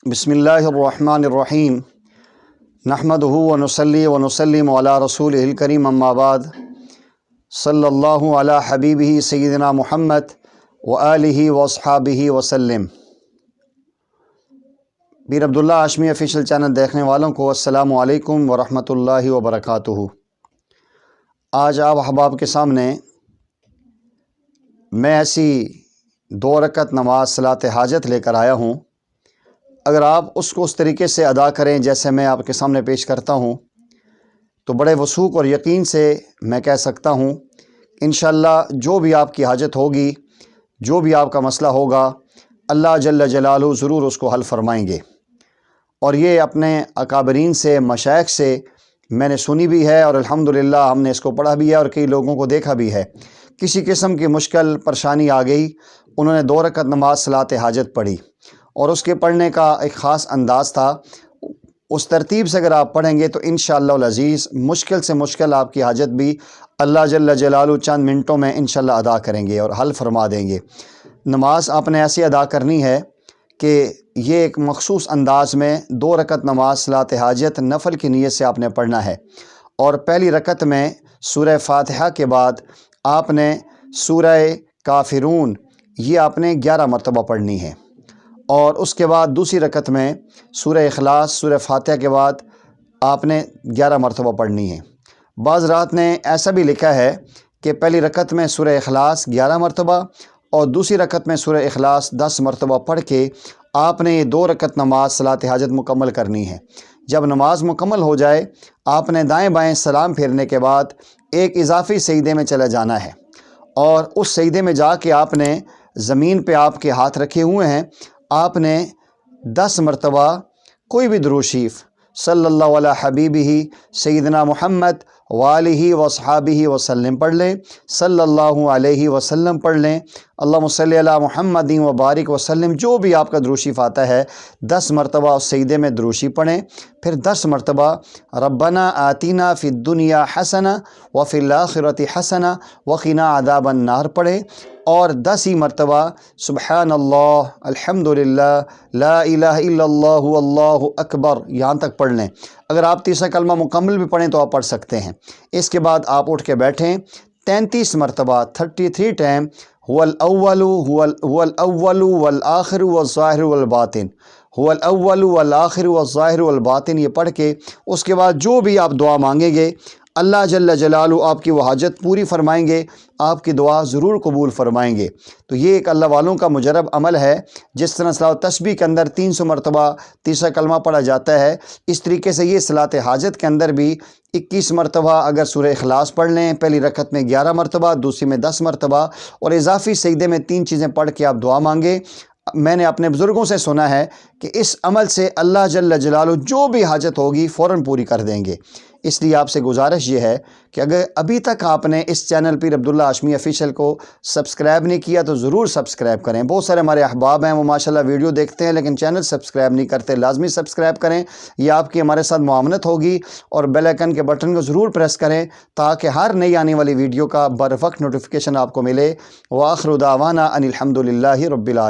بسم اللہ الرحمن الرحیم نحمدہ ونصلی ونسلم علی رسولہ الکریم اما بعد صلی اللہ علی حبیبہ سیدنا محمد وآلہ واصحابہ وسلم۔ پیر عبداللہ ہاشمی آفیشیل چینل دیکھنے والوں کو السلام علیکم ورحمۃ اللہ وبرکاتہ۔ آج آپ احباب کے سامنے میں ایسی 2 رکعت نماز صلاۃ حاجت لے کر آیا ہوں۔ اگر آپ اس کو اس طریقے سے ادا کریں جیسے میں آپ کے سامنے پیش کرتا ہوں تو بڑے وثوق اور یقین سے میں کہہ سکتا ہوں انشاءاللہ جو بھی آپ کی حاجت ہوگی، جو بھی آپ کا مسئلہ ہوگا، اللہ جل جلالہ ضرور اس کو حل فرمائیں گے۔ اور یہ اپنے اکابرین سے، مشائخ سے میں نے سنی بھی ہے اور الحمدللہ ہم نے اس کو پڑھا بھی ہے اور کئی لوگوں کو دیکھا بھی ہے۔ کسی قسم کی مشکل پریشانی آ گئی، انہوں نے 2 رکعت نماز صلاۃ حاجت پڑھی اور اس کے پڑھنے کا ایک خاص انداز تھا۔ اس ترتیب سے اگر آپ پڑھیں گے تو انشاءاللہ العزیز مشکل سے مشکل آپ کی حاجت بھی اللہ جل جلالہ چند منٹوں میں انشاءاللہ ادا کریں گے اور حل فرما دیں گے۔ نماز آپ نے ایسی ادا کرنی ہے کہ یہ ایک مخصوص انداز میں 2 رکعت نماز صلاۃ حاجت نفل کی نیت سے آپ نے پڑھنا ہے۔ اور پہلی رکعت میں سورہ فاتحہ کے بعد آپ نے سورہ کافرون یہ آپ نے 11 مرتبہ پڑھنی ہے، اور اس کے بعد دوسری رکعت میں سورہ اخلاص سورہ فاتحہ کے بعد آپ نے 11 مرتبہ پڑھنی ہے۔ بعض رات نے ایسا بھی لکھا ہے کہ پہلی رکعت میں سورہ اخلاص 11 مرتبہ اور دوسری رکعت میں سورہ اخلاص 10 مرتبہ پڑھ کے آپ نے یہ 2 رکعت نماز صلاۃ حاجت مکمل کرنی ہے۔ جب نماز مکمل ہو جائے آپ نے دائیں بائیں سلام پھیرنے کے بعد ایک اضافی سجدے میں چلے جانا ہے، اور اس سجدے میں جا کے آپ نے زمین پہ آپ کے ہاتھ رکھے ہوئے ہیں، آپ نے 10 مرتبہ کوئی بھی درود شریف صلی اللہ علی حبیبہ سیدنا محمد وآلہ واصحابہ وسلم پڑھ لیں، صلی اللہ علیہ وسلم پڑھ لیں، اللہم صلی علی محمد وبارک وسلم، جو بھی آپ کا درود شریف آتا ہے 10 مرتبہ اس سجدے میں درود شریف پڑھیں۔ پھر 10 مرتبہ ربنا آتینا فی الدنیا حسنہ وفی الآخرۃ حسنہ وقنا عذاب النار پڑھیں، اور 10 ہی مرتبہ سبحان اللہ، الحمدللہ، لا الہ الا اللہ، اللہ اکبر یہاں تک پڑھ لیں۔ اگر آپ تیسرا کلمہ مکمل بھی پڑھیں تو آپ پڑھ سکتے ہیں۔ اس کے بعد آپ اٹھ کے بیٹھیں 33 مرتبہ 33 ٹائم هو الاول والآخر والظاہر والباطن، هو الاول والآخر والظاہر والباطن یہ پڑھ کے اس کے بعد جو بھی آپ دعا مانگیں گے اللہ جل جلالہ آپ کی وہ حاجت پوری فرمائیں گے، آپ کی دعا ضرور قبول فرمائیں گے۔ تو یہ ایک اللہ والوں کا مجرب عمل ہے۔ جس طرح صلاۃ التسبیح کے اندر 300 مرتبہ تیسرا کلمہ پڑھا جاتا ہے، اس طریقے سے یہ صلاۃ حاجت کے اندر بھی 21 مرتبہ اگر سورہ اخلاص پڑھ لیں، پہلی رکعت میں 11 مرتبہ، دوسری میں 10 مرتبہ، اور اضافی سجدے میں 3 چیزیں پڑھ کے آپ دعا مانگیں۔ میں نے اپنے بزرگوں سے سنا ہے کہ اس عمل سے اللہ جل جلالہ جو بھی حاجت ہوگی فوراً پوری کر دیں گے۔ اس لیے آپ سے گزارش یہ ہے کہ اگر ابھی تک آپ نے اس چینل پیر عبداللہ ہاشمی آفیشیل کو سبسکرائب نہیں کیا تو ضرور سبسکرائب کریں۔ بہت سارے ہمارے احباب ہیں وہ ماشاءاللہ ویڈیو دیکھتے ہیں لیکن چینل سبسکرائب نہیں کرتے، لازمی سبسکرائب کریں۔ یہ آپ کی ہمارے ساتھ معاونت ہوگی، اور بیل آئیکن کے بٹن کو ضرور پریس کریں تاکہ ہر نئی آنے والی ویڈیو کا بر وقت نوٹیفیکیشن آپ کو ملے۔ وآخر دعوانا ان الحمدللہ رب العالمین۔